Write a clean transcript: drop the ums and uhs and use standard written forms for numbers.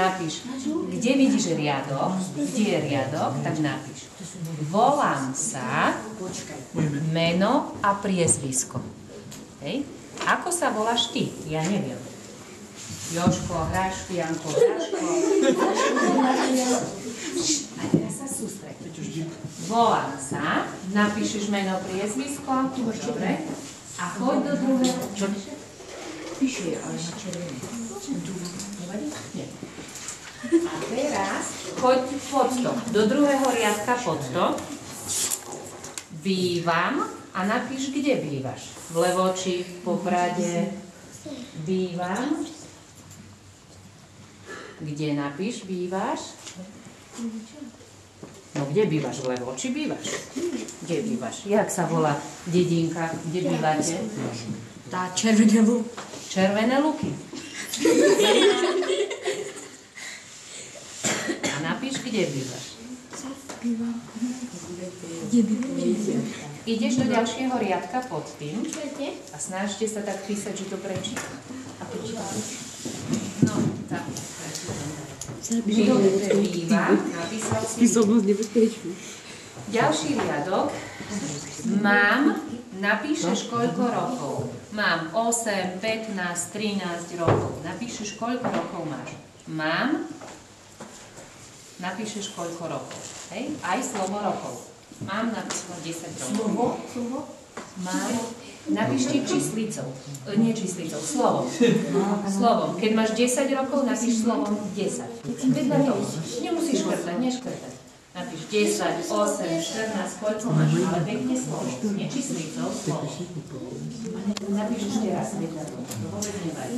napíš, kde vidíš riadok, kde je riadok, tak napíš. Volám sa, meno a priezvisko. Hej. Ako sa voláš ty? Ja neviem. Jožko, Hraško, Janko, Hraško. A teraz sa sústreď. Volám sa, napíšeš meno, priezvisko, dobre? A choď do druhého. Píše, ale na červené. Nie. A teraz choď pod to, do druhého riadka pod to. Bývam a napíš, kde bývaš. V Levoči, v Poprade. Bývam. Kde napíš, bývaš? No, kde bývaš? V Levoči bývaš? Kde bývaš? Jak sa volá dedinka? Kde bývate? Tá Červené Luky. Červené Luky. A napíš, kde bývaš? Ideš do ďalšieho riadka pod tým a snažte sa tak písať, že to prečítam. No, tak. Bývam, napísal si. Ďalší riadok. Mám, napíšeš koľko rokov. Mám 8, 15, 13 rokov. Napíšeš koľko rokov máš. Mám, napíšeš koľko rokov. Hej? Aj slovo rokov. Mám napísať 10 rokov. Slovo? Mám. Napíšte číslicou. Nie číslicou, slovom. Slovom. Keď máš 10 rokov, napíš slovom 10. Vedľa toho. Nemusíš škrtať, neškrtať. Napíš 10, 8, 14, koľko máš, ale pekne slovo. Nie číslicou, slovom. Napíš ešte raz vedľa toho. To vôbec nevadí.